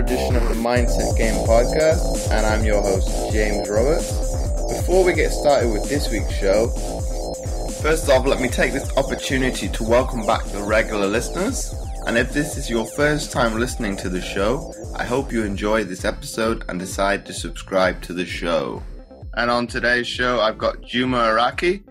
edition of the Mindset Game podcast, and I'm your host, James Roberts. Before we get started with this week's show, first off, let me take this opportunity to welcome back the regular listeners. And if this is your first time listening to the show, I hope you enjoy this episode and decide to subscribe to the show. And on today's show, I've got Juma Iraki.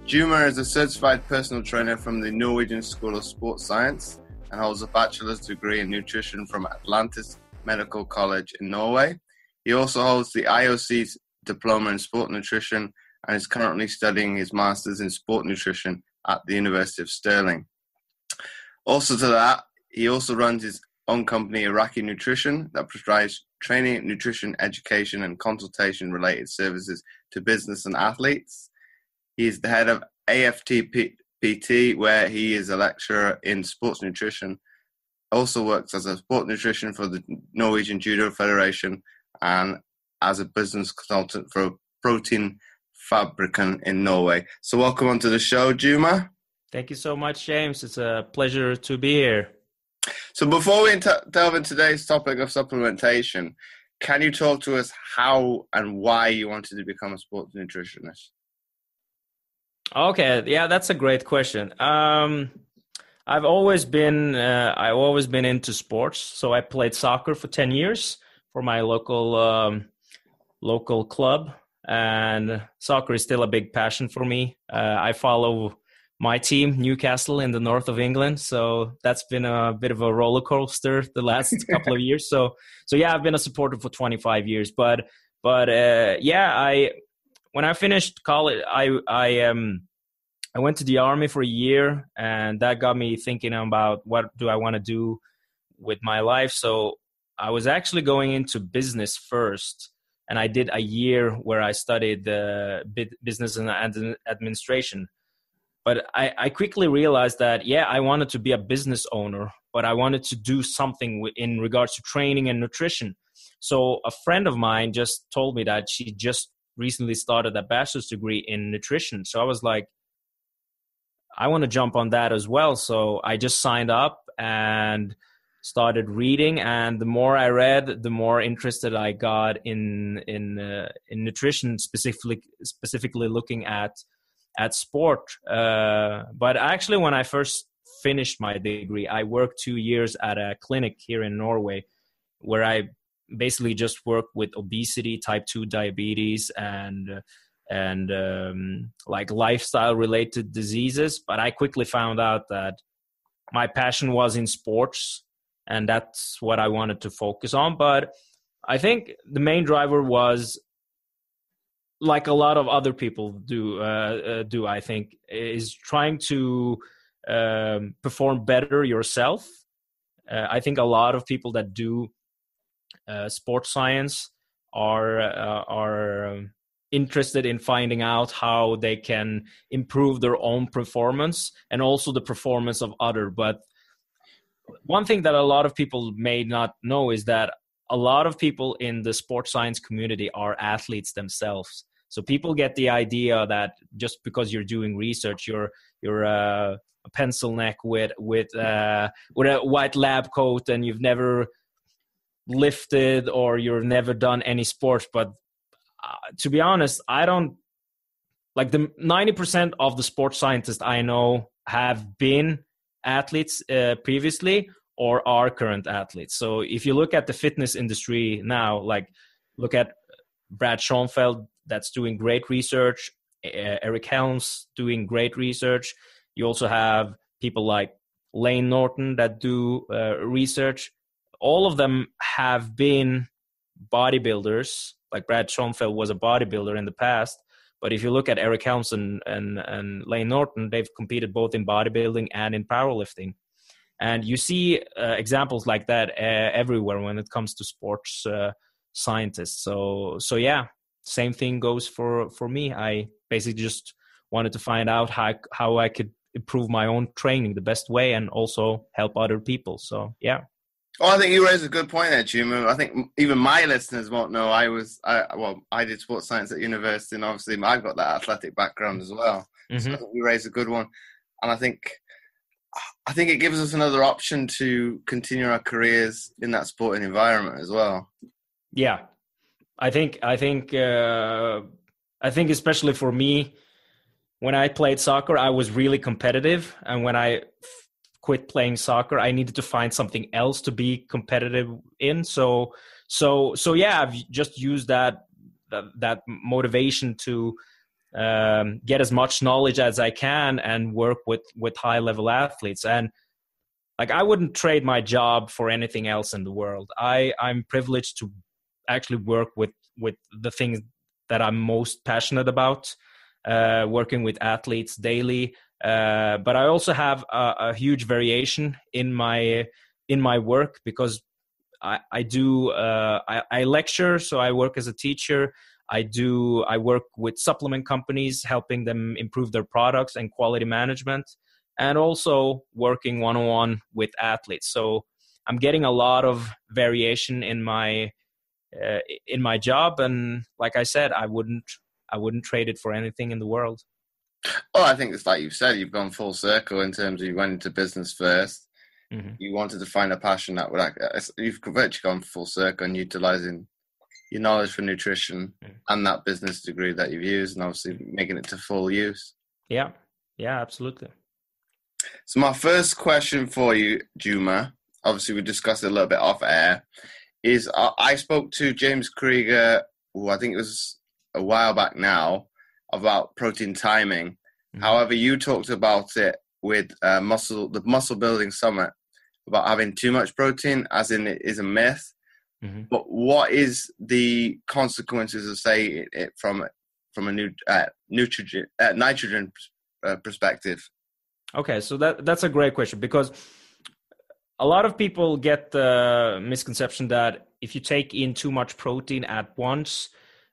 Juma is a certified personal trainer from the Norwegian School of Sports Science and holds a bachelor's degree in nutrition from Atlantis Medical College in Norway. He also holds the IOC's diploma in sport nutrition and is currently studying his master's in sport nutrition at the University of Stirling. Also to that, he also runs his own company, Iraki Nutrition, that provides training, nutrition, education, and consultation-related services to business and athletes. He is the head of AFTPT, where he is a lecturer in sports nutrition. Also works as a sport nutrition for the Norwegian Judo Federation and as a business consultant for a protein fabricant in Norway. So welcome onto the show, Juma. Thank you so much, James. It's a pleasure to be here. So before we delve into today's topic of supplementation, can you talk to us how and why you wanted to become a sports nutritionist? Okay, yeah, that's a great question. I've always been into sports. So I played soccer for 10 years for my local club, and soccer is still a big passion for me. I follow my team, Newcastle, in the north of England. So that's been a bit of a roller coaster the last couple of years. So yeah, I've been a supporter for 25 years. But when I finished college, I went to the army for a year, and that got me thinking about what do I want to do with my life. So I was actually going into business first, and I did a year where I studied business and administration. But I quickly realized that, yeah, I wanted to be a business owner, but I wanted to do something in regards to training and nutrition. So a friend of mine just told me that she just recently started a bachelor's degree in nutrition. So I was like, I want to jump on that as well. So I just signed up and started reading. And the more I read, the more interested I got in nutrition, specifically looking at sport. But actually, when I first finished my degree, I worked 2 years at a clinic here in Norway, where I basically just worked with obesity, type 2 diabetes, and like lifestyle related diseases. But I quickly found out that my passion was in sports, and that's what I wanted to focus on. But I think the main driver was, like a lot of other people do, I think, is trying to perform better yourself. I think a lot of people that do sports science are interested in finding out how they can improve their own performance and also the performance of others. But one thing that a lot of people may not know is that a lot of people in the sports science community are athletes themselves. So people get the idea that just because you're doing research, you're a pencil neck with a white lab coat, and you've never lifted or you've never done any sports. But to be honest, I don't like the 90% of the sports scientists I know have been athletes previously or are current athletes. So if you look at the fitness industry now, like look at Brad Schoenfeld, that's doing great research. Eric Helms doing great research. You also have people like Lane Norton that do research. All of them have been bodybuilders. Like Brad Schoenfeld was a bodybuilder in the past. But if you look at Eric Helms and Lane Norton, they've competed both in bodybuilding and in powerlifting. And you see examples like that everywhere when it comes to sports scientists. So yeah, same thing goes for me. I basically just wanted to find out how I could improve my own training the best way and also help other people. So yeah. Oh, I think you raised a good point there, Juma. I think even my listeners won't know I did sports science at university, and obviously I've got that athletic background as well. Mm-hmm. So I think you raised a good one. And I think I think it gives us another option to continue our careers in that sporting environment as well. Yeah, I think especially for me, when I played soccer, I was really competitive, and when I quit playing soccer, I needed to find something else to be competitive in. So yeah, I've just used that motivation to get as much knowledge as I can and work with high level athletes. And like, I wouldn't trade my job for anything else in the world. I'm privileged to actually work with the things that I'm most passionate about, working with athletes daily. But I also have a huge variation in my work, because I lecture, so I work as a teacher. I work with supplement companies, helping them improve their products and quality management, and also working one-on-one with athletes. So I'm getting a lot of variation in my job, and like I said, I wouldn't trade it for anything in the world. Well, I think it's like you've said, you've gone full circle in terms of you went into business first. Mm-hmm. You wanted to find a passion that would you've virtually gone full circle and utilizing your knowledge for nutrition and that business degree that you've used, and obviously making it to full use. Yeah, absolutely. So my first question for you, Juma, obviously we discussed it a little bit off air, is I spoke to James Krieger, who I think it was a while back now, about protein timing. Mm-hmm. However, you talked about it with the muscle building summit, about having too much protein, as in it is a myth. Mm-hmm. But what is the consequences of, say, it from a nitrogen perspective? Okay, so that's a great question, because a lot of people get the misconception that if you take in too much protein at once,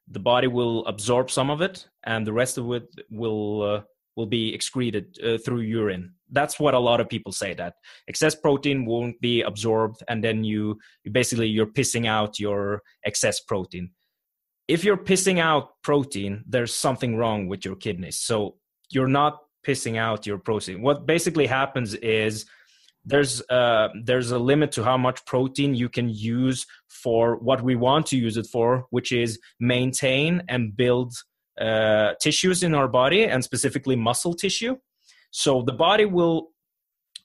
the body will absorb some of it and the rest of it will be excreted through urine. That's what a lot of people say, that excess protein won't be absorbed, and then you're pissing out your excess protein. If you're pissing out protein, there's something wrong with your kidneys. So you're not pissing out your protein. What basically happens is there's a limit to how much protein you can use for what we want to use it for, which is maintain and build tissues in our body, and specifically muscle tissue. So the body will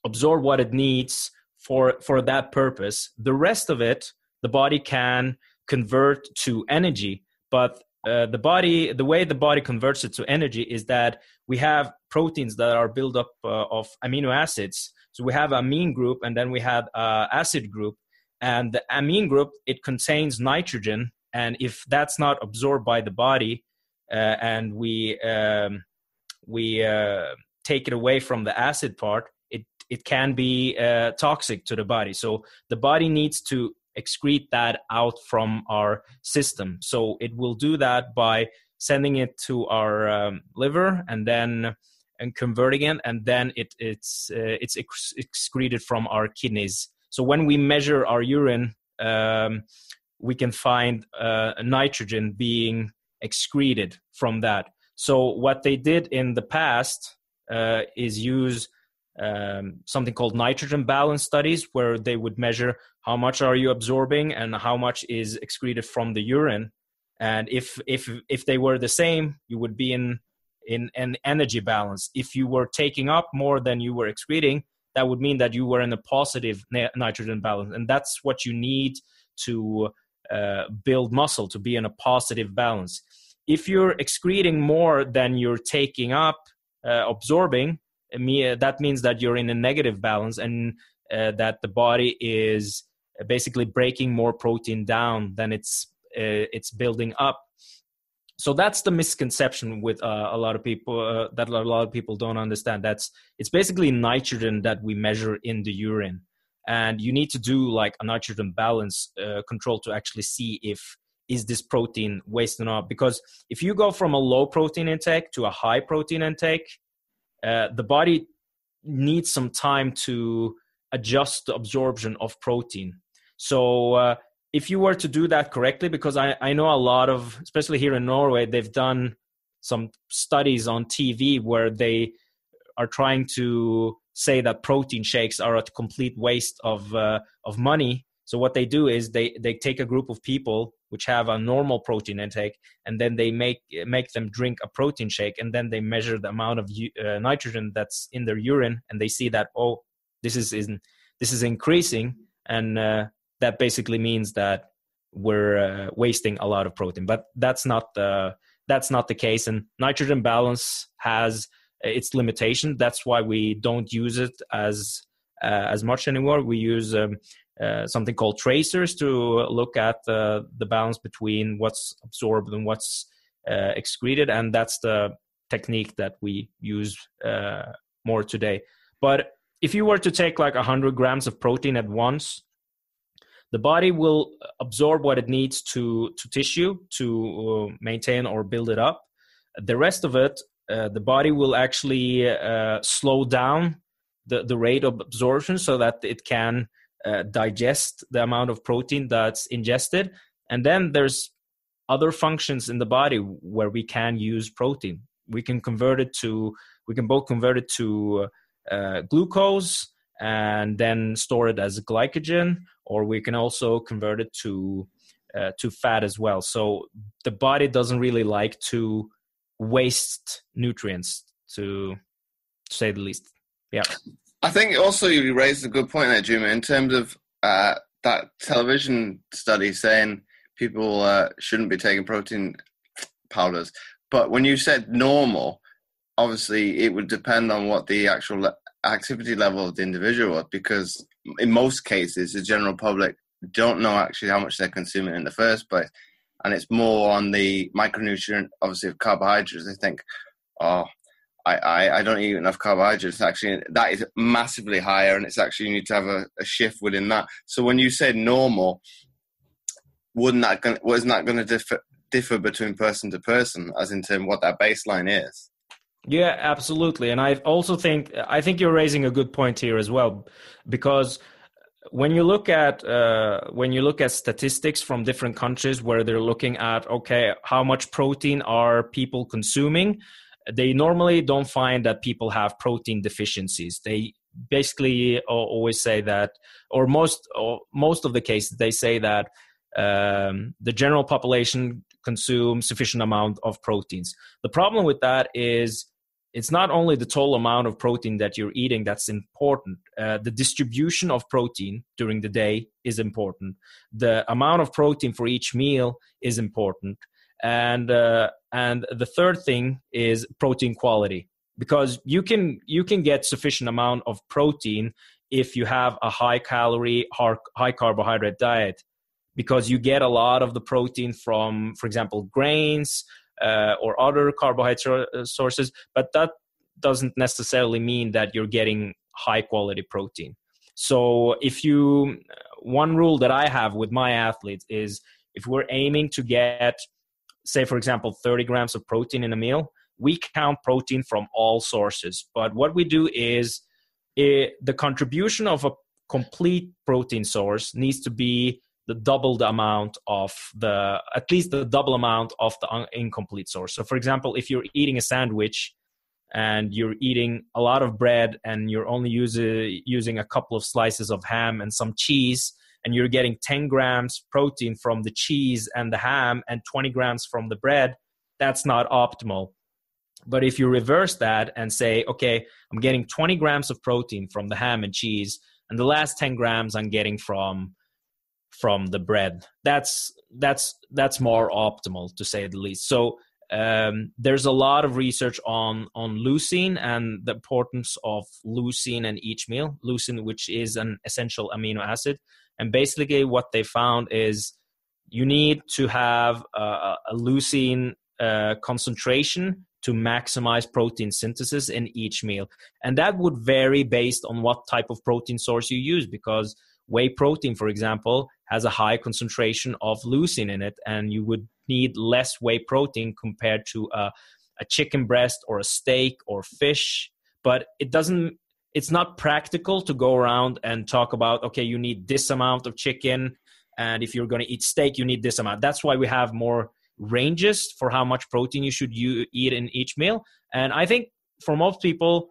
absorb what it needs for that purpose. The rest of it, the body can convert to energy, but the way the body converts it to energy is that we have proteins that are built up of amino acids. So we have amine group, and then we have acid group. And the amine group, it contains nitrogen, and if that's not absorbed by the body, and we take it away from the acid part, it can be toxic to the body. So the body needs to excrete that out from our system. So it will do that by sending it to our liver and converting it, and then it's excreted from our kidneys. So when we measure our urine, we can find nitrogen being excreted from that. So what they did in the past is use something called nitrogen balance studies, where they would measure how much are you absorbing and how much is excreted from the urine. And if they were the same, you would be in an energy balance. If you were taking up more than you were excreting, that would mean that you were in a positive nitrogen balance. And that's what you need to build muscle, to be in a positive balance. If you're excreting more than you're taking up, absorbing, that means that you're in a negative balance, and that the body is basically breaking more protein down than it's building up. So that's the misconception with a lot of people that a lot of people don't understand. It's basically nitrogen that we measure in the urine, and you need to do like a nitrogen balance control to actually see is this protein wasting up. Because if you go from a low protein intake to a high protein intake, the body needs some time to adjust the absorption of protein. So if you were to do that correctly, because I know a lot of, especially here in Norway, they've done some studies on TV where they are trying to say that protein shakes are a complete waste of money. So what they do is they take a group of people which have a normal protein intake, and then they make them drink a protein shake, and then they measure the amount of nitrogen that's in their urine, and they see that, oh, this is increasing, and that basically means that we're wasting a lot of protein. But that's not the case, and nitrogen balance has its limitation. That's why we don't use it as much anymore. We use something called tracers to look at the balance between what's absorbed and what's excreted, and that's the technique that we use more today. But if you were to take like 100 grams of protein at once, the body will absorb what it needs to tissue to maintain or build it up. The rest of it, the body will actually slow down the rate of absorption so that it can digest the amount of protein that's ingested. And then there's other functions in the body where we can use protein. We can both convert it to glucose and then store it as glycogen, or we can also convert it to fat as well. So the body doesn't really like to waste nutrients, to say the least. Yeah. I think also you raised a good point there, Juma, in terms of that television study saying people shouldn't be taking protein powders. But when you said normal, obviously it would depend on what the actual activity level of the individual was, because in most cases the general public don't know actually how much they're consuming in the first place, and it's more on the micronutrient, obviously, of carbohydrates. They think, oh, I don't eat enough carbohydrates. Actually, that is massively higher, and it's actually, you need to have a shift within that. So when you say normal, wasn't that going to differ between person to person, as in terms of what that baseline is? Yeah, absolutely. And I think you're raising a good point here as well, because when you look at statistics from different countries where they're looking at, okay, how much protein are people consuming, they normally don't find that people have protein deficiencies. They basically always say that, or most of the cases, they say that the general population consume sufficient amount of proteins. The problem with that is it's not only the total amount of protein that you're eating that's important. The distribution of protein during the day is important. The amount of protein for each meal is important. And the third thing is protein quality, because you can get sufficient amount of protein if you have a high calorie, high carbohydrate diet, because you get a lot of the protein from, for example, grains or other carbohydrate sources, but that doesn't necessarily mean that you're getting high quality protein. So one rule that I have with my athletes is, if we're aiming to get, say, for example, 30 grams of protein in a meal, we count protein from all sources. But what we do is the contribution of a complete protein source needs to be at least the double amount of the incomplete source. So, for example, if you're eating a sandwich and you're eating a lot of bread and you're only using a couple of slices of ham and some cheese, and you're getting 10 grams protein from the cheese and the ham and 20 grams from the bread, that's not optimal. But if you reverse that and say, okay, I'm getting 20 grams of protein from the ham and cheese, and the last 10 grams I'm getting from the bread, that's more optimal, to say the least. So there's a lot of research on leucine and the importance of leucine in each meal. Leucine, which is an essential amino acid. And basically what they found is you need to have a leucine concentration to maximize protein synthesis in each meal. And that would vary based on what type of protein source you use, because whey protein, for example, has a high concentration of leucine in it, and you would need less whey protein compared to a chicken breast or a steak or fish. But it's not practical to go around and talk about, okay, you need this amount of chicken, and if you're going to eat steak, you need this amount. That's why we have more ranges for how much protein you should eat in each meal. And I think for most people,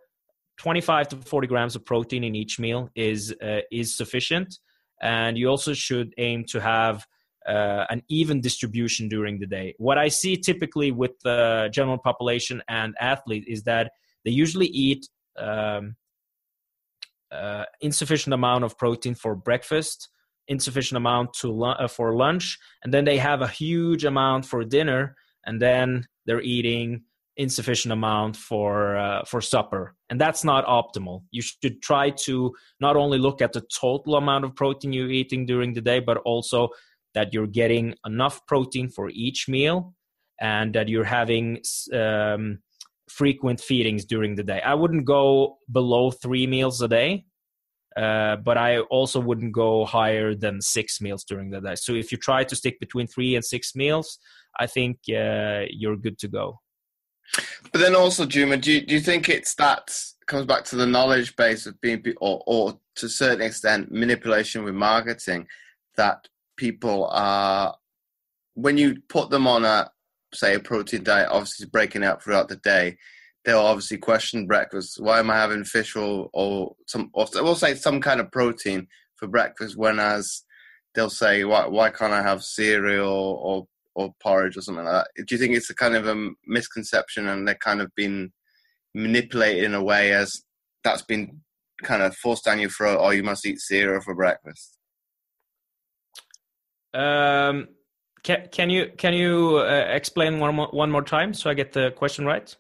25 to 40 grams of protein in each meal is sufficient. And you also should aim to have an even distribution during the day. What I see typically with the general population and athlete is that they usually eat insufficient amount of protein for breakfast, insufficient amount for lunch, and then they have a huge amount for dinner, and then they're eating insufficient amount for supper, and that's not optimal. You should try to not only look at the total amount of protein you're eating during the day, but also that you're getting enough protein for each meal, and that you're having frequent feedings during the day. I wouldn't go below 3 meals a day, but I also wouldn't go higher than 6 meals during the day. So if you try to stick between 3 and 6 meals, I think you're good to go. But then also, Juma, do you think comes back to the knowledge base of being, or to a certain extent, manipulation with marketing, that people are, when you put them on a protein diet, obviously breaking it up throughout the day, they'll obviously question breakfast. Why am I having fish or we'll say some kind of protein for breakfast? Whereas they'll say, why can't I have cereal or porridge or something like that? Do you think it's a kind of a misconception, and they're kind of been manipulated in a way as that's been kind of forced down your throat, or you must eat cereal for breakfast? Can you explain one more time so I get the question right?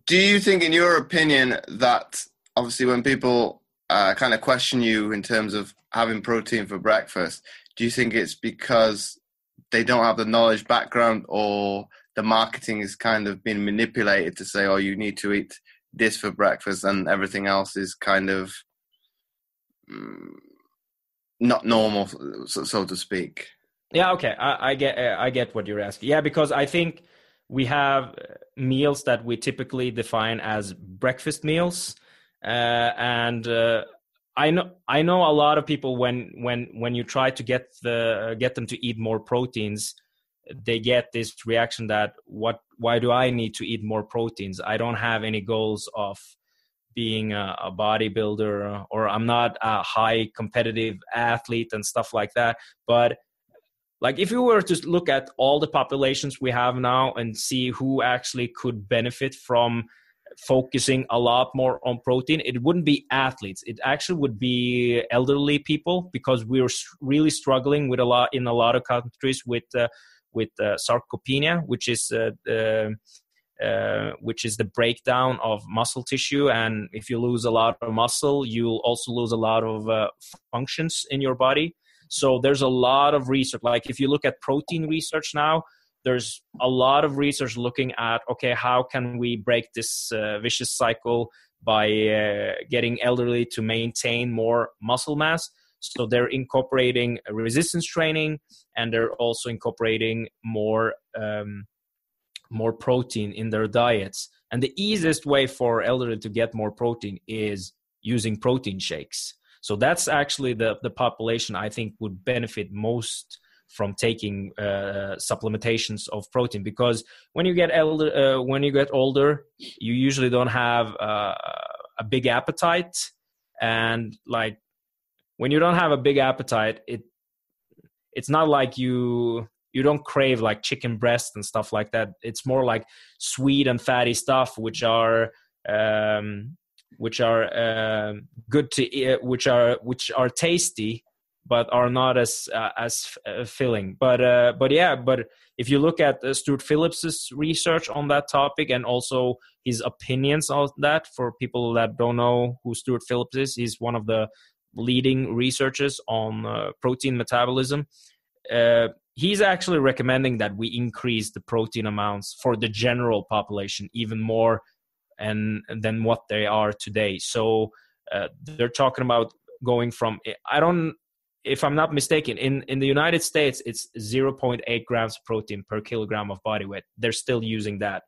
Do you think, in your opinion, that obviously when people kind of question you in terms of having protein for breakfast, do you think it's because they don't have the knowledge background, or the marketing is kind of been manipulated to say, oh, you need to eat this for breakfast and everything else is kind of not normal, so to speak? Yeah, okay. I get what you're asking. Yeah, because I think we have meals that we typically define as breakfast meals, and I know a lot of people when you try to get them to eat more proteins, they get this reaction that why do I need to eat more proteins? I don't have any goals of being a bodybuilder, or I'm not a high competitive athlete and stuff like that. But like, if you were to look at all the populations we have now and see who actually could benefit from focusing a lot more on protein, it wouldn't be athletes. It actually would be elderly people, because we're really struggling with in a lot of countries with sarcopenia, which is the breakdown of muscle tissue. And if you lose a lot of muscle, you'll also lose a lot of functions in your body. So there's a lot of research. Like, if you look at protein research now, there's a lot of research looking at, okay, how can we break this vicious cycle by getting elderly to maintain more muscle mass? So they're incorporating resistance training, and they're also incorporating more protein in their diets. And the easiest way for elderly to get more protein is using protein shakes. So that's actually the population I think would benefit most from taking supplementations of protein, because when you get older, you usually don't have a big appetite, and like, when you don't have a big appetite, it's not like you don't crave like chicken breast and stuff like that. It's more like sweet and fatty stuff, which are good to eat, which are tasty, but are not as filling. But if you look at Stuart Phillips's research on that topic, and also his opinions on that, for people that don't know who Stuart Phillips is, he's one of the leading researchers on protein metabolism. He's actually recommending that we increase the protein amounts for the general population even more than what they are today. So they're talking about going from, if I'm not mistaken, in the United States, it's 0.8 grams of protein per kilogram of body weight. They're still using that.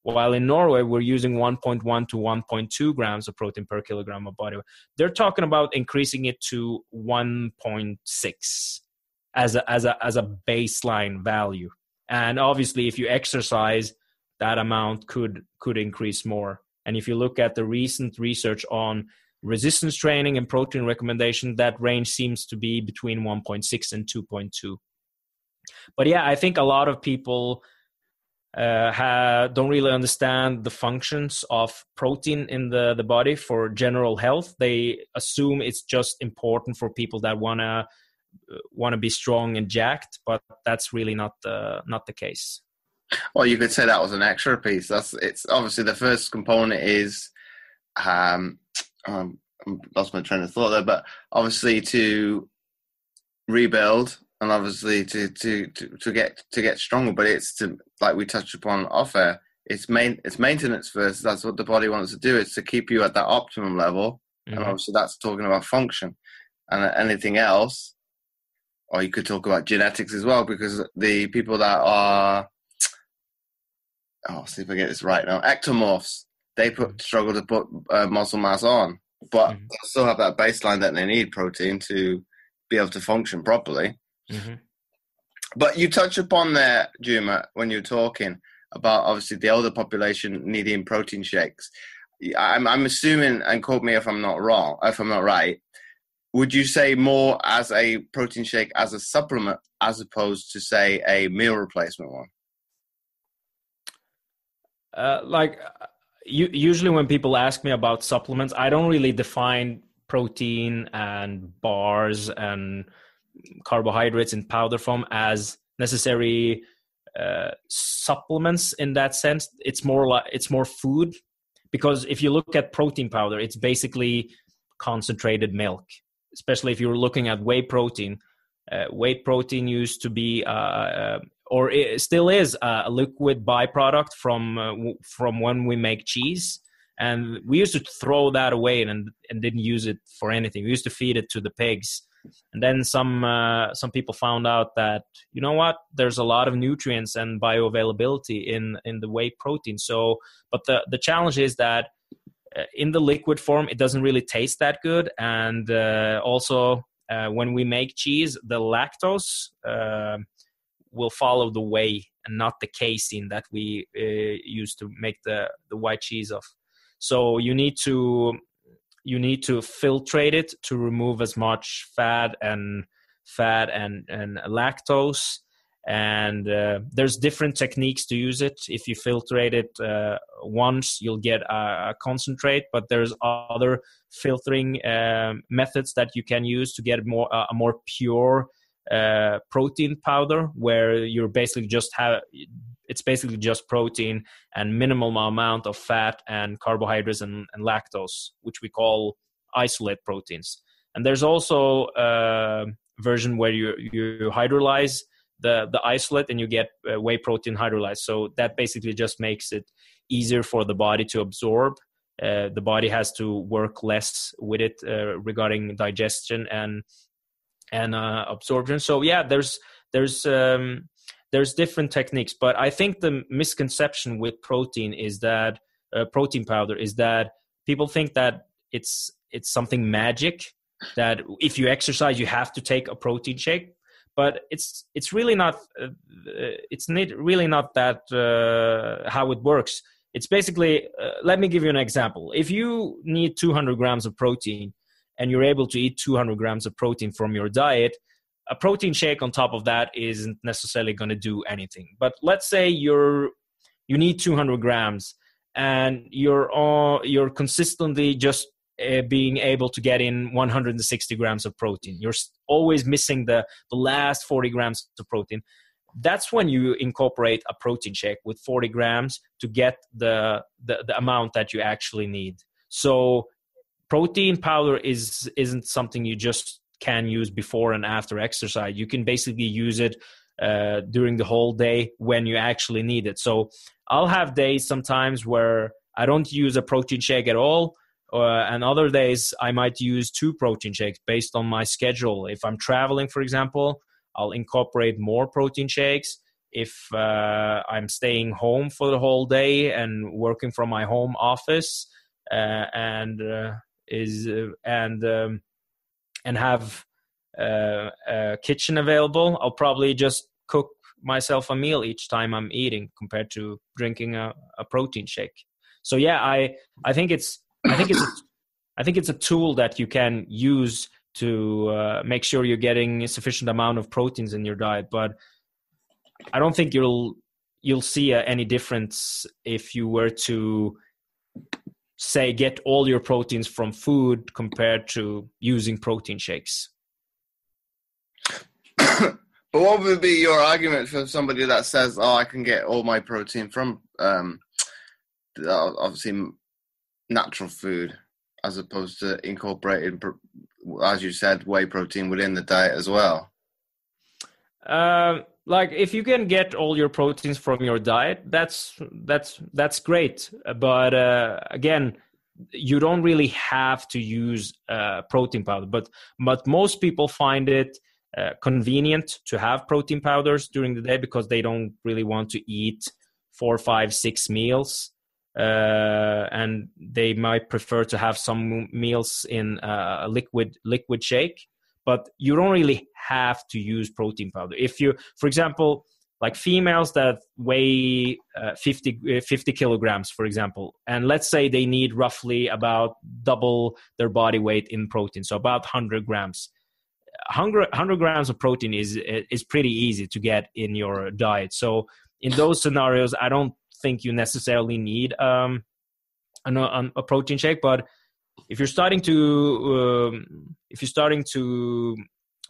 While in Norway, we're using 1.1 to 1.2 grams of protein per kilogram of body weight. They're talking about increasing it to 1.6 as a baseline value. And obviously, if you exercise, that amount could increase more. And if you look at the recent research on resistance training and protein recommendation, that range seems to be between 1.6 and 2.2. But yeah, I think a lot of people don't really understand the functions of protein in the body for general health. They assume it's just important for people that want to be strong and jacked, but that's really not the case. Well, you could say that was an extra piece. It's obviously the first component is lost my train of thought there, but obviously to rebuild and obviously to get stronger, but it's to, like we touched upon off air, it's maintenance first. That's what the body wants to do. It's to keep you at that optimum level. Mm-hmm. And obviously that's talking about function. And anything else, or you could talk about genetics as well, because the people that are, I'll see if I get this right now, ectomorphs, they struggle to put muscle mass on, but mm-hmm. they still have that baseline that they need protein to be able to function properly. Mm-hmm. But you touch upon there, Juma, when you're talking about obviously the older population needing protein shakes. I'm assuming, and quote me if I'm not wrong, if I'm not right, would you say more as a protein shake as a supplement as opposed to, say, a meal replacement one? Usually when people ask me about supplements, I don't really define protein and bars and carbohydrates in powder form as necessary supplements in that sense. It's more food, because if you look at protein powder, it's basically concentrated milk. Especially if you're looking at whey protein. Whey protein used to be, or it still is, a liquid byproduct from when we make cheese, and we used to throw that away and didn't use it for anything. We used to feed it to the pigs, and then some people found out that, you know what, there's a lot of nutrients and bioavailability in the whey protein. So, but the challenge is that in the liquid form, it doesn't really taste that good. And also, when we make cheese, the lactose will follow the whey and not the casein that we use to make the white cheese of. So you need to filtrate it to remove as much fat and lactose. And there's different techniques to use it. If you filtrate it once, you'll get a concentrate, but there's other filtering methods that you can use to get a more pure protein powder, where you're basically it's basically just protein and minimal amount of fat and carbohydrates and lactose, which we call isolate proteins. And there's also a version where you hydrolyze the isolate and you get whey protein hydrolyzed. So that basically just makes it easier for the body to absorb. The body has to work less with it regarding digestion and absorption. So yeah, there's different techniques, but I think the misconception with protein is that protein powder is that people think that it's something magic, that if you exercise you have to take a protein shake. But it's really not. It's really not that how it works. It's basically. Let me give you an example. If you need 200 grams of protein, and you're able to eat 200 grams of protein from your diet, a protein shake on top of that isn't necessarily going to do anything. But let's say you need 200 grams, and you're consistently just being able to get in 160 grams of protein. You're always missing the last 40 grams of protein. That's when you incorporate a protein shake with 40 grams to get the amount that you actually need. So protein powder isn't something you just can use before and after exercise. You can basically use it during the whole day when you actually need it. So I'll have days sometimes where I don't use a protein shake at all. And other days I might use 2 protein shakes based on my schedule. If I'm traveling, for example, I'll incorporate more protein shakes. If I'm staying home for the whole day and working from my home office and have a kitchen available, I'll probably just cook myself a meal each time I'm eating compared to drinking a protein shake. So yeah, I think it's a tool that you can use to make sure you're getting a sufficient amount of proteins in your diet. But I don't think you'll see any difference if you were to say get all your proteins from food compared to using protein shakes. But what would be your argument for somebody that says, "Oh, I can get all my protein from obviously natural food, as opposed to incorporating, as you said, whey protein within the diet as well"? Like if you can get all your proteins from your diet, that's great. But again, you don't really have to use protein powder. But most people find it convenient to have protein powders during the day because they don't really want to eat 4, 5, 6 meals, and they might prefer to have some meals in a liquid shake. But you don't really have to use protein powder. If you, for example, like females that weigh 50 kilograms, for example, and let's say they need roughly about double their body weight in protein, so about 100 grams. 100 grams of protein is pretty easy to get in your diet. So in those scenarios, I don't think you necessarily need a protein shake. But if you're starting to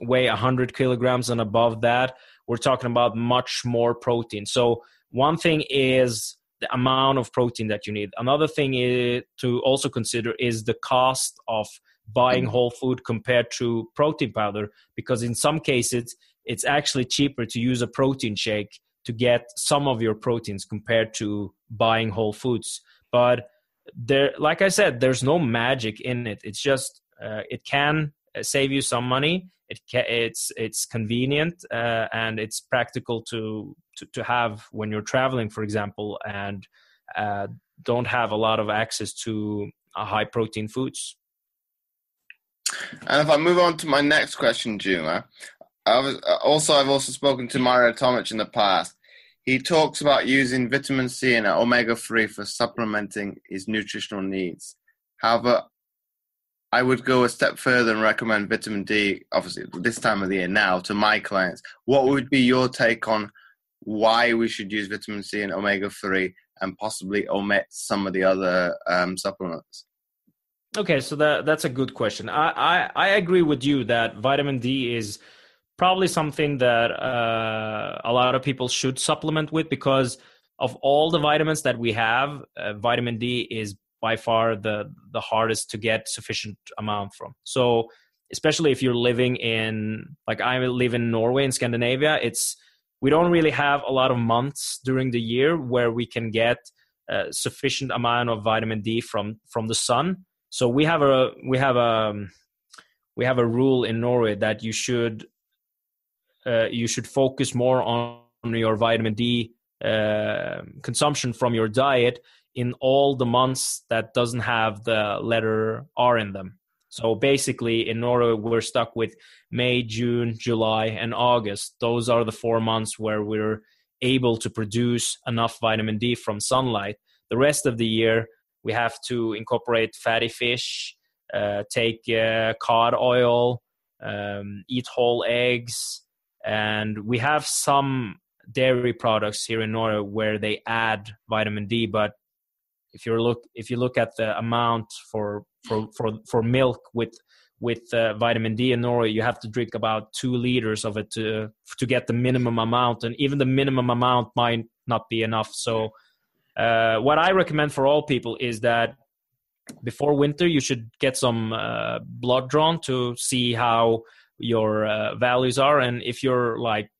weigh 100 kilograms and above that, we're talking about much more protein. So one thing is the amount of protein that you need. Another thing is to also consider is the cost of buying whole food compared to protein powder, because in some cases it's actually cheaper to use a protein shake to get some of your proteins compared to buying whole foods. But there, like I said, there's no magic in it. It's just it can save you some money. It's convenient and it's practical to have when you're traveling, for example, and don't have a lot of access to high protein foods. And if I move on to my next question, Juma, I've also spoken to Mario Tomic in the past. He talks about using vitamin C and omega-3 for supplementing his nutritional needs. However, I would go a step further and recommend vitamin D, obviously this time of the year now, to my clients. What would be your take on why we should use vitamin C and omega-3 and possibly omit some of the other supplements? Okay, so that's a good question. I agree with you that vitamin D is probably something that a lot of people should supplement with, because of all the vitamins that we have, vitamin D is by far the hardest to get sufficient amount from. So especially if you're living in, like I live in Norway, in Scandinavia, we don't really have a lot of months during the year where we can get sufficient amount of vitamin D from the sun. So we have a rule in Norway that you should focus more on your vitamin D consumption from your diet in all the months that doesn't have the letter R in them. So basically in Norway, we're stuck with May, June, July, and August. Those are the 4 months where we're able to produce enough vitamin D from sunlight. The rest of the year, we have to incorporate fatty fish, take cod oil, eat whole eggs, and we have some dairy products here in Norway where they add vitamin D. But if you look at the amount for milk with vitamin D in Norway, you have to drink about 2 liters of it to get the minimum amount, and even the minimum amount might not be enough. So what I recommend for all people is that before winter you should get some blood drawn to see how your values are, and if you're like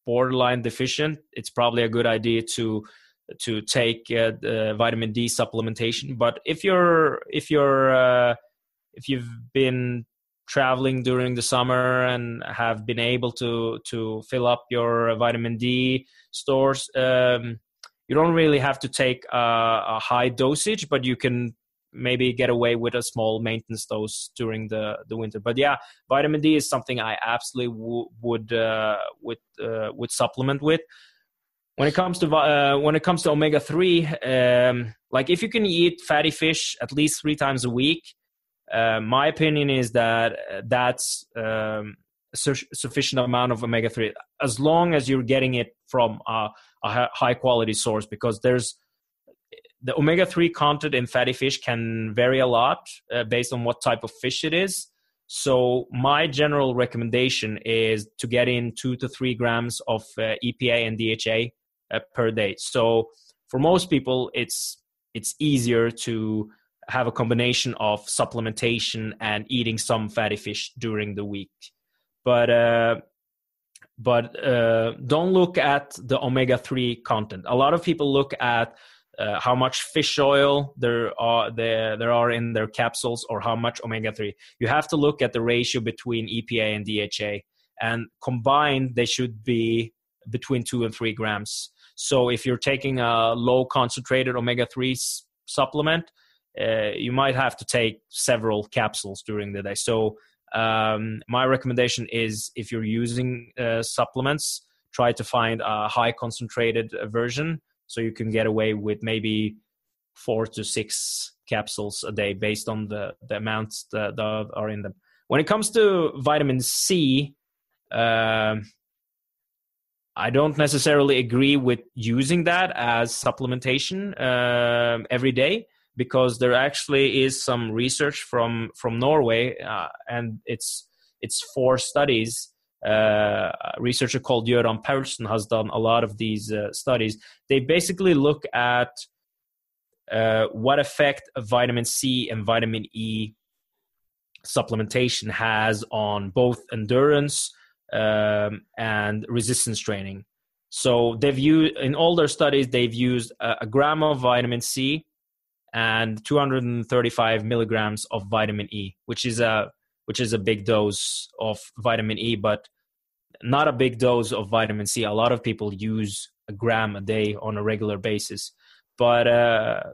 borderline deficient, it's probably a good idea to take the vitamin D supplementation. But if you've been traveling during the summer and have been able to fill up your vitamin D stores, you don't really have to take a high dosage, but you can maybe get away with a small maintenance dose during the winter. But yeah, vitamin D is something I absolutely would supplement with. when it comes to omega-3, like if you can eat fatty fish at least 3 times a week, my opinion is that that's sufficient amount of omega-3, as long as you're getting it from a high quality source, because the omega-3 content in fatty fish can vary a lot based on what type of fish it is. So my general recommendation is to get in 2 to 3 grams of EPA and DHA per day. So for most people, it's easier to have a combination of supplementation and eating some fatty fish during the week. But don't look at the omega-3 content. A lot of people look at how much fish oil there are in their capsules, or how much omega-3. You have to look at the ratio between EPA and DHA, and combined they should be between 2 and 3 grams. So if you're taking a low concentrated omega-3 supplement, you might have to take several capsules during the day. So my recommendation is, if you're using supplements, try to find a high concentrated version, so you can get away with maybe 4 to 6 capsules a day based on the amounts that are in them. When it comes to vitamin C, I don't necessarily agree with using that as supplementation every day, because there actually is some research from Norway, and it's 4 studies. A researcher called Göran Paulsen has done a lot of these studies. They basically look at what effect vitamin C and vitamin E supplementation has on both endurance and resistance training. So in all their studies, they've used a gram of vitamin C and 235 milligrams of vitamin E, which is a big dose of vitamin E, but not a big dose of vitamin C. A lot of people use a gram a day on a regular basis. But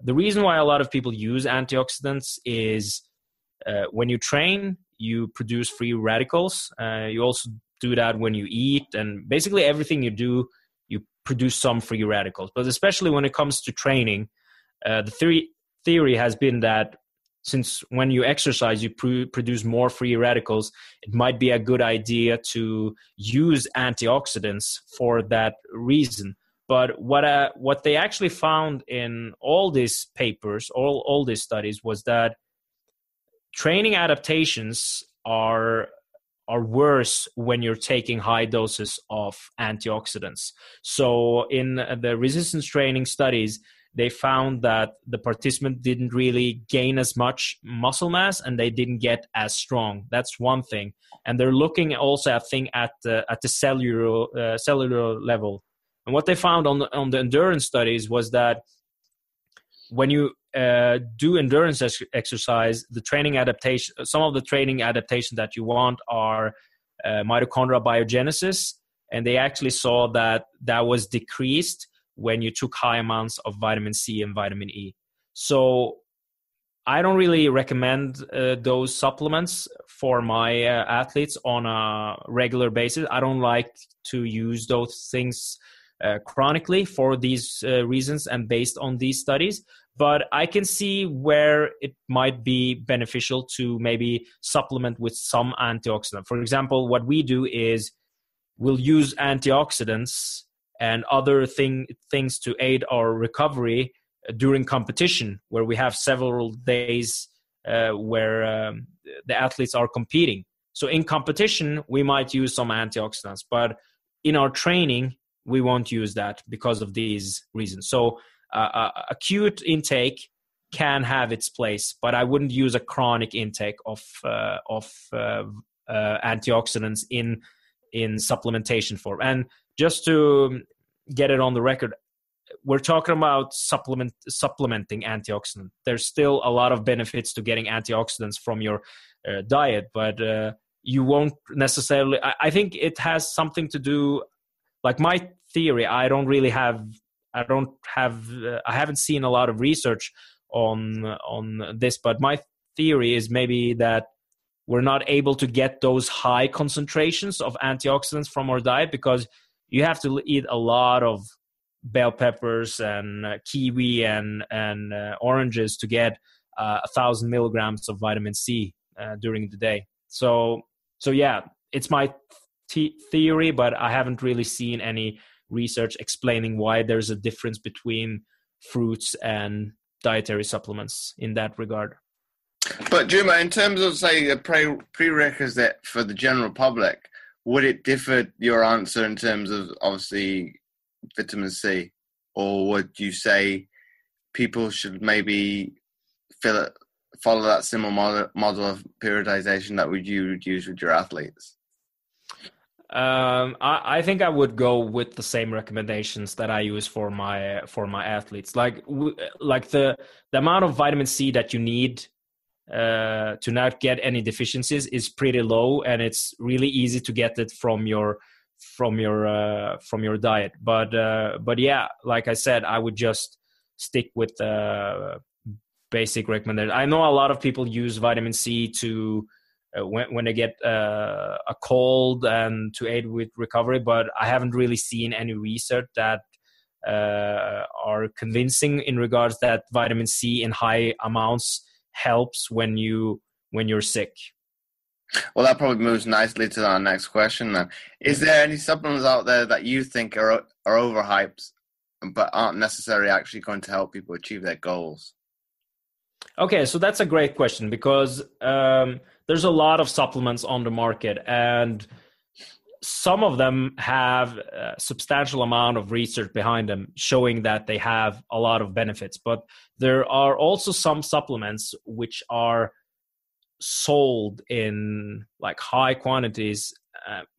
the reason why a lot of people use antioxidants is when you train, you produce free radicals. You also do that when you eat, and basically everything you do, you produce some free radicals. But especially when it comes to training, the theory has been that since when you exercise, you produce more free radicals, it might be a good idea to use antioxidants for that reason. But what they actually found in all these papers, all these studies, was that training adaptations are worse when you're taking high doses of antioxidants. So in the resistance training studies, they found that the participant didn't really gain as much muscle mass, and they didn't get as strong. That's one thing. And they're looking also at the cellular level. And what they found on the endurance studies was that when you do endurance exercise, the training adaptation, some of the training adaptations that you want are mitochondrial biogenesis, and they actually saw that was decreased when you took high amounts of vitamin C and vitamin E. So I don't really recommend those supplements for my athletes on a regular basis. I don't like to use those things chronically for these reasons and based on these studies. But I can see where it might be beneficial to maybe supplement with some antioxidant. For example, what we do is we'll use antioxidants and other things to aid our recovery during competition, where we have several days where the athletes are competing. So in competition, we might use some antioxidants, but in our training, we won't use that because of these reasons. So acute intake can have its place, but I wouldn't use a chronic intake of antioxidants in supplementation form. And just to get it on the record, we're talking about supplementing antioxidant. There's still a lot of benefits to getting antioxidants from your diet, but you won't necessarily. I think it has something to do. Like my theory, I haven't seen a lot of research on this, but my theory is maybe that we're not able to get those high concentrations of antioxidants from our diet because you have to eat a lot of bell peppers and kiwi and oranges to get 1,000 milligrams of vitamin C during the day. So yeah, it's my theory, but I haven't really seen any research explaining why there's a difference between fruits and dietary supplements in that regard. But Juma, in terms of, say, a prerequisite for the general public, would it differ, your answer, in terms of, obviously, vitamin C? Or would you say people should maybe follow that similar model of periodization that you would use with your athletes? I think I would go with the same recommendations that I use for my athletes. Like the amount of vitamin C that you need to not get any deficiencies is pretty low, and it's really easy to get it from your diet. But yeah, like I said, I would just stick with basic recommendation. I know a lot of people use vitamin C to when they get a cold and to aid with recovery, but I haven't really seen any research that are convincing in regards that vitamin C in high amounts helps when you're sick. Well, that probably moves nicely to our next question then. Is there any supplements out there that you think are overhyped but aren't necessarily actually going to help people achieve their goals? Okay, so that's a great question, because there's a lot of supplements on the market, and some of them have a substantial amount of research behind them showing that they have a lot of benefits. But there are also some supplements which are sold in like high quantities,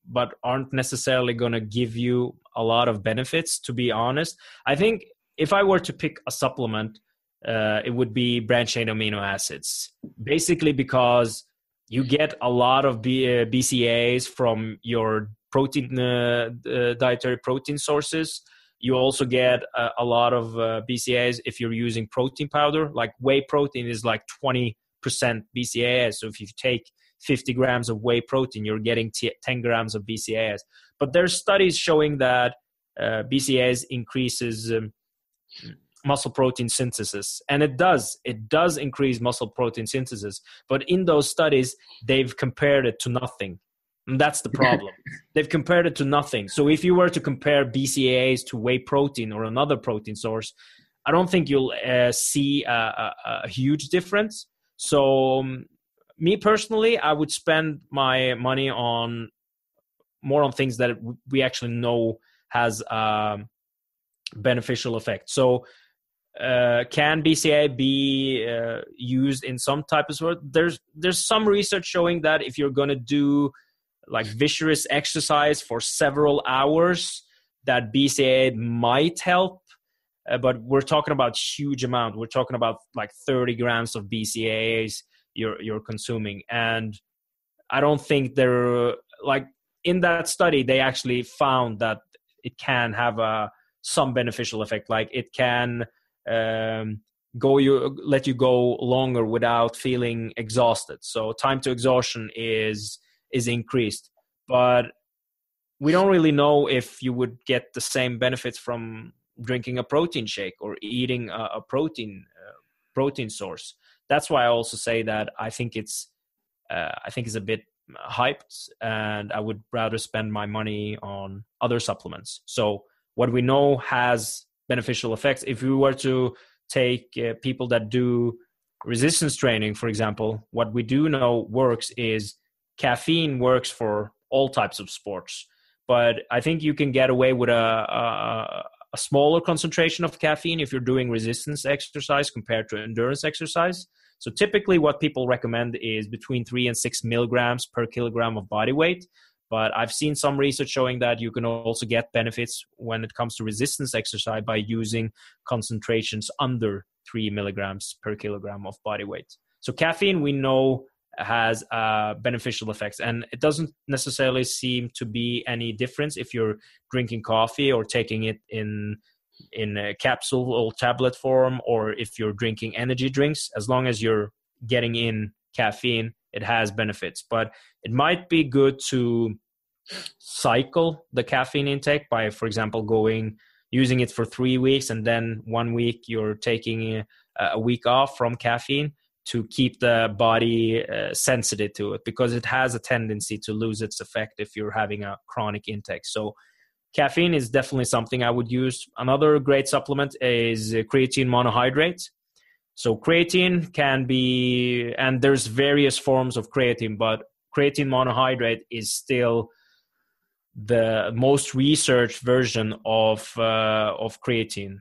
but aren't necessarily going to give you a lot of benefits, to be honest. I think if I were to pick a supplement, it would be branched-chain amino acids, basically because you get a lot of BCAAs from your protein, dietary protein sources. You also get a lot of BCAAs if you're using protein powder. Like whey protein is like 20% BCAAs. So if you take 50 grams of whey protein, you're getting 10 grams of BCAAs. But there's studies showing that BCAAs increases muscle protein synthesis, and it does increase muscle protein synthesis, but in those studies they've compared it to nothing, and that's the problem. They've compared it to nothing. So if you were to compare BCAAs to whey protein or another protein source, I don't think you'll see a huge difference. So me personally, I would spend my money on more on things that we actually know has beneficial effect. So can BCAA be used in some type of sport? There's some research showing that if you're going to do like vigorous exercise for several hours, that BCAA might help, but we're talking about huge amount. We're talking about like 30 grams of BCAAs you're consuming, and I don't think they're like in that study. They actually found that it can have some beneficial effect, like it can let you go longer without feeling exhausted. So time to exhaustion is increased, but we don't really know if you would get the same benefits from drinking a protein shake or eating a protein source. That's why I also say that I think it's a bit hyped, and I would rather spend my money on other supplements. So what we know has beneficial effects. If we were to take people that do resistance training, for example, what we do know works is caffeine works for all types of sports. But I think you can get away with a smaller concentration of caffeine if you're doing resistance exercise compared to endurance exercise. So typically what people recommend is between 3 and 6 milligrams per kilogram of body weight. But I've seen some research showing that you can also get benefits when it comes to resistance exercise by using concentrations under 3 milligrams per kilogram of body weight. So caffeine, we know, has beneficial effects, and it doesn't necessarily seem to be any difference if you're drinking coffee or taking it in a capsule or tablet form, or if you're drinking energy drinks. As long as you're getting in caffeine, it has benefits. But it might be good to cycle the caffeine intake by, for example, using it for 3 weeks, and then 1 week you're taking a week off from caffeine to keep the body sensitive to it, because it has a tendency to lose its effect if you're having a chronic intake. So caffeine is definitely something I would use. Another great supplement is creatine monohydrate. So creatine can be, and there's various forms of creatine, but creatine monohydrate is still the most researched version of creatine.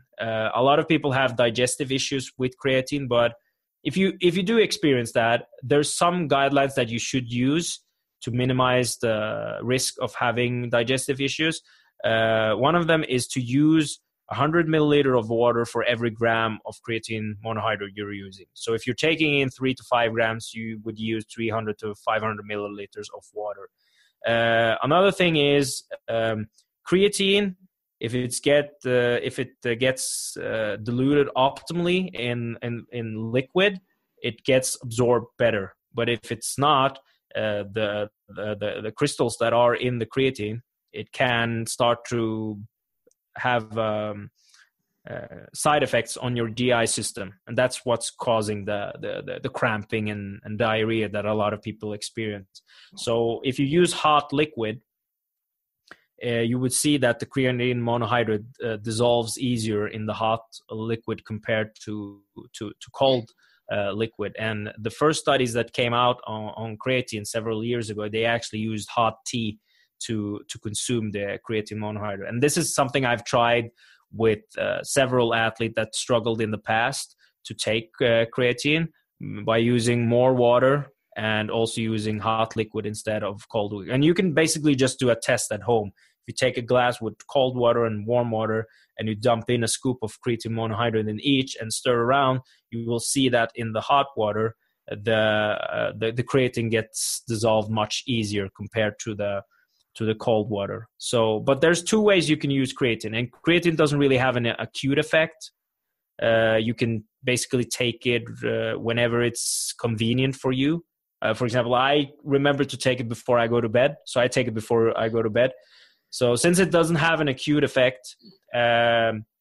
A lot of people have digestive issues with creatine, but if you do experience that, there's some guidelines that you should use to minimize the risk of having digestive issues. One of them is to use 100 milliliter of water for every gram of creatine monohydrate you're using. So if you're taking in 3 to 5 grams, you would use 300 to 500 milliliters of water. Another thing is creatine. If it gets diluted optimally in liquid, it gets absorbed better. But if it's not, the crystals that are in the creatine, it can start to have side effects on your GI system, and that's what's causing the cramping and diarrhea that a lot of people experience. So if you use hot liquid, you would see that the creatine monohydrate dissolves easier in the hot liquid compared to cold liquid. And the first studies that came out on creatine several years ago, they actually used hot tea to consume the creatine monohydrate. And this is something I've tried with several athletes that struggled in the past to take creatine by using more water and also using hot liquid instead of cold liquid. And you can basically just do a test at home. If you take a glass with cold water and warm water and you dump in a scoop of creatine monohydrate in each and stir around, you will see that in the hot water, the creatine gets dissolved much easier compared to the cold water. So, but there's two ways you can use creatine, and creatine doesn't really have an acute effect. You can basically take it whenever it's convenient for you. For example, I remember to take it before I go to bed, so I take it before I go to bed. So since it doesn't have an acute effect,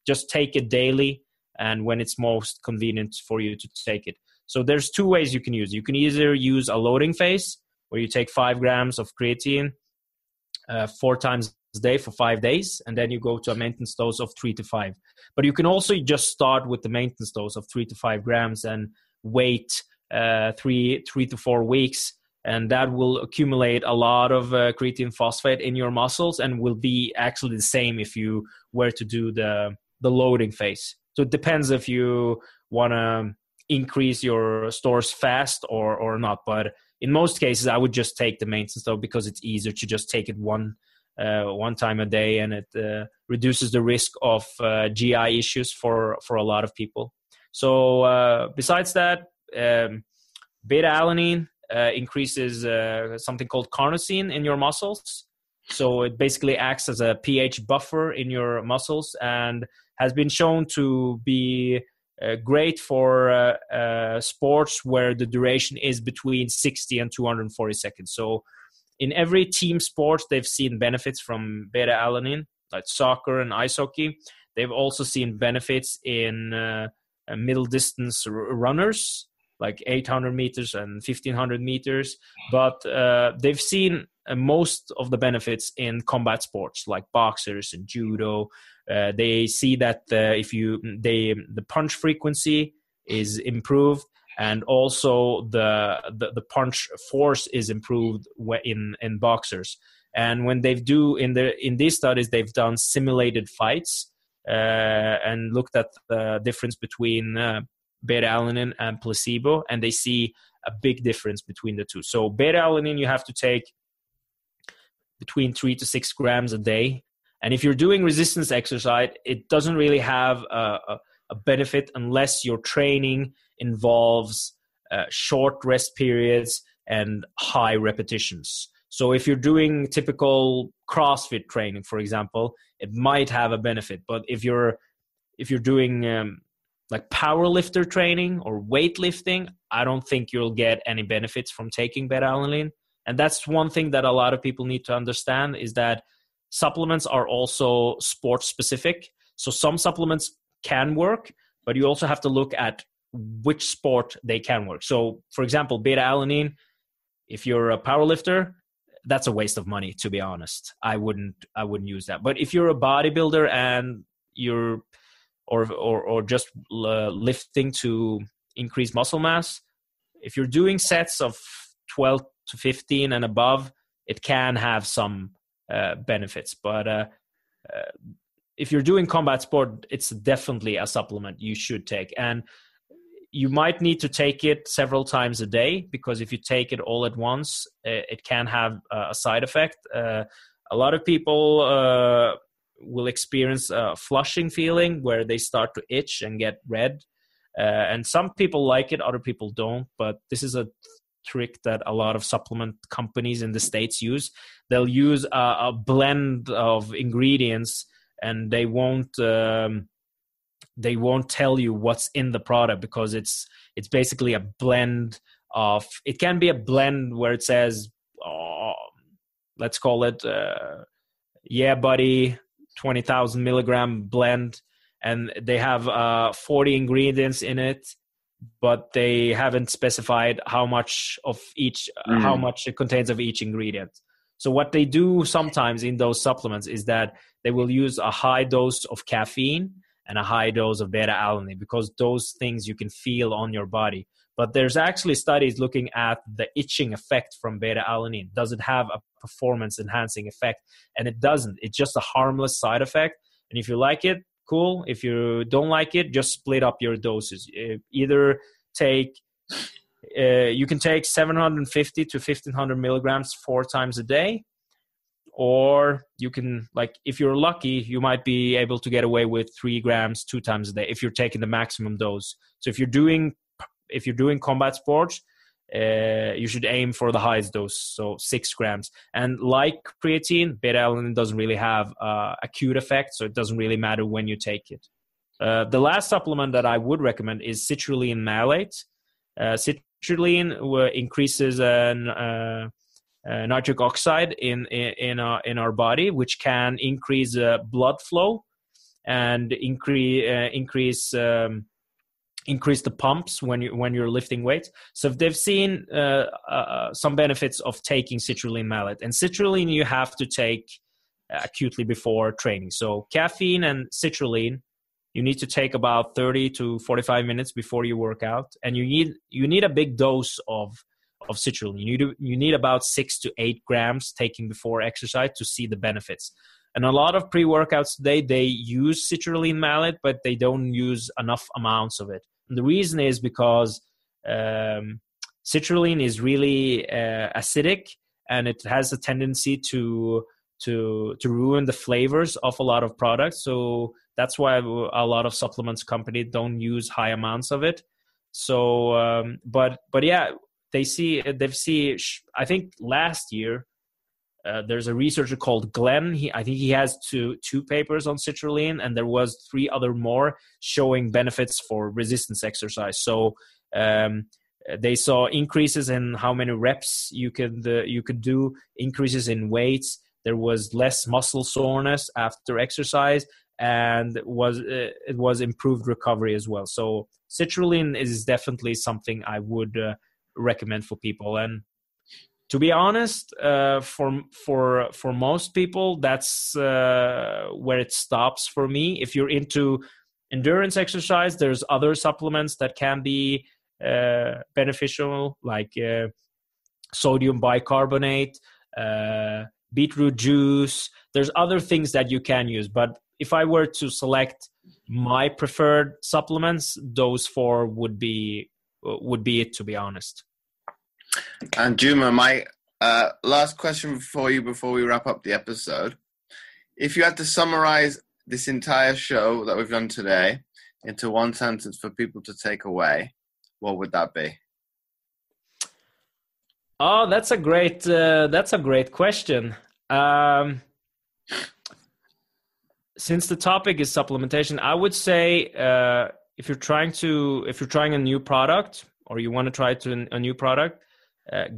just take it daily and when it's most convenient for you to take it. So there's two ways you can use. You can either use a loading phase where you take 5 grams of creatine 4 times a day for 5 days, and then you go to a maintenance dose of 3 to 5. But you can also just start with the maintenance dose of 3 to 5 grams and wait 3 to 4 weeks, and that will accumulate a lot of creatine phosphate in your muscles and will be actually the same if you were to do the loading phase. So it depends if you want to increase your stores fast or not. But in most cases, I would just take the maintenance dose because it's easier to just take it one time a day, and it reduces the risk of GI issues for a lot of people. So besides that, beta-alanine increases something called carnosine in your muscles. So it basically acts as a pH buffer in your muscles and has been shown to be great for sports where the duration is between 60 and 240 seconds. So in every team sport, they've seen benefits from beta-alanine, like soccer and ice hockey. They've also seen benefits in middle distance runners, like 800 meters and 1500 meters. But they've seen most of the benefits in combat sports like boxers and judo. They see that the punch frequency is improved, and also the punch force is improved in boxers. And when they do in these studies, they've done simulated fights and looked at the difference between beta-alanine and placebo, and they see a big difference between the two. So beta-alanine you have to take between 3 to 6 grams a day. And if you're doing resistance exercise, it doesn't really have a benefit unless your training involves short rest periods and high repetitions. So if you're doing typical CrossFit training, for example, it might have a benefit. But if you're doing like powerlifter training or weightlifting, I don't think you'll get any benefits from taking beta-alanine. And that's one thing that a lot of people need to understand, is that supplements are also sport specific. So some supplements can work, but you also have to look at which sport they can work. So for example, beta-alanine, if you're a powerlifter, that's a waste of money, to be honest. I wouldn't use that. But if you're a bodybuilder and you're or just lifting to increase muscle mass, if you're doing sets of 12 to 15 and above, it can have some benefits. But if you're doing combat sport, it's definitely a supplement you should take. And you might need to take it several times a day, because if you take it all at once, it can have a side effect. A lot of people will experience a flushing feeling where they start to itch and get red. And some people like it, other people don't. But this is a trick that a lot of supplement companies in the States use. They'll use a blend of ingredients, and they won't tell you what's in the product, because it's basically a blend of, it can be a blend where it says, let's call it, yeah, buddy, 20,000 milligram blend. And they have 40 ingredients in it, but they haven't specified how much of each, how much it contains of each ingredient. So what they do sometimes in those supplements is that they will use a high dose of caffeine and a high dose of beta-alanine, because those things you can feel on your body. But there's actually studies looking at the itching effect from beta-alanine. Does it have a performance-enhancing effect? And it doesn't. It's just a harmless side effect. And if you like it, cool. If you don't like it, just split up your doses. Either take, you can take 750 to 1,500 milligrams 4 times a day. Or you can, like, if you're lucky, you might be able to get away with 3 grams 2 times a day if you're taking the maximum dose. So if you're doing combat sports, you should aim for the highest dose, so 6 grams. And like creatine, beta-alanine doesn't really have acute effect, so it doesn't really matter when you take it. The last supplement that I would recommend is citrulline malate. Citrulline increases nitric oxide in our body, which can increase blood flow and increase the pumps when you're lifting weights. So they've seen some benefits of taking citrulline malate. And citrulline you have to take acutely before training. So caffeine and citrulline you need to take about 30 to 45 minutes before you work out, and you need a big dose of citrulline. You need about 6 to 8 grams taking before exercise to see the benefits. And a lot of pre-workouts today, they use citrulline malate, but they don't use enough amounts of it. And the reason is because citrulline is really acidic, and it has a tendency to ruin the flavors of a lot of products. So that's why a lot of supplements companies don't use high amounts of it. So, but yeah, they've seen, I think last year, there's a researcher called Glenn. I think he has two papers on citrulline, and there was 3 other more showing benefits for resistance exercise. So they saw increases in how many reps you could do, increases in weights. There was less muscle soreness after exercise, and it was improved recovery as well. So citrulline is definitely something I would recommend for people. And to be honest, for most people, that's where it stops for me. If you're into endurance exercise, there's other supplements that can be beneficial, like sodium bicarbonate, beetroot juice. There's other things that you can use. But if I were to select my preferred supplements, those 4 would be it, to be honest. And Juma, my last question for you before we wrap up the episode. If you had to summarize this entire show that we've done today into one sentence for people to take away, what would that be? Oh, that's a great question. Since the topic is supplementation, I would say if you're trying a new product, or you want to try a new product,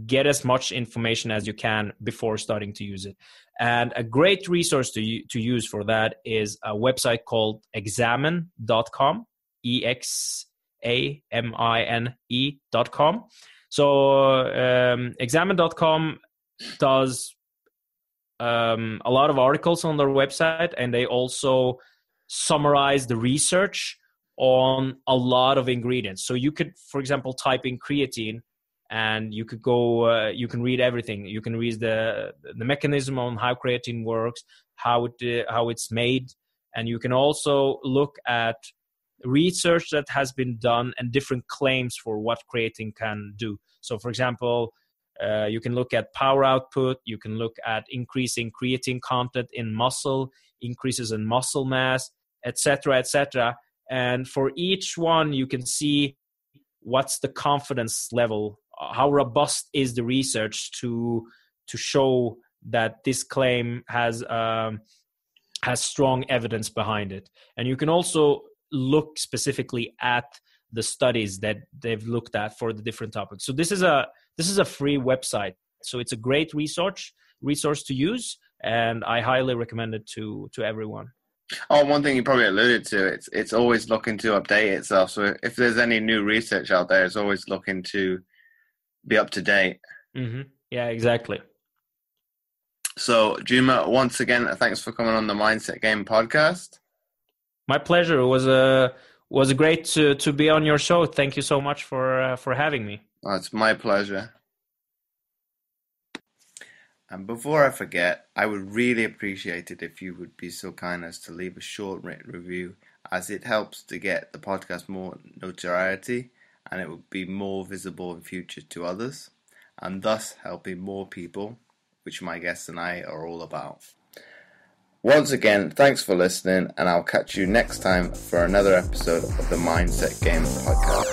get as much information as you can before starting to use it. And a great resource to use for that is a website called examine.com, examine.com. So examine.com does a lot of articles on their website, and they also summarize the research on a lot of ingredients. So you could, for example, type in creatine, and you could go, you can read everything. You can read the mechanism on how creatine works, how it's made, and you can also look at research that has been done and different claims for what creatine can do. So, for example, you can look at power output. You can look at increasing creatine content in muscle, increases in muscle mass, etc., etc. And for each one, you can see what's the confidence level, how robust is the research to show that this claim has strong evidence behind it. And you can also look specifically at the studies that they've looked at for the different topics. So this is a free website. So it's a great resource to use, and I highly recommend it to everyone. Oh, one thing you probably alluded to, it's always looking to update itself. So if there's any new research out there, it's always looking to be up to date. Mm-hmm. Yeah, exactly. So, Juma, once again, thanks for coming on the Mindset Game podcast. My pleasure. It was great to be on your show. Thank you so much for having me. Oh, it's my pleasure. And before I forget, I would really appreciate it if you would be so kind as to leave a short written review, as it helps to get the podcast more notoriety, and it would be more visible in future to others, and thus helping more people, which my guests and I are all about. Once again, thanks for listening, and I'll catch you next time for another episode of the Mindset Game podcast.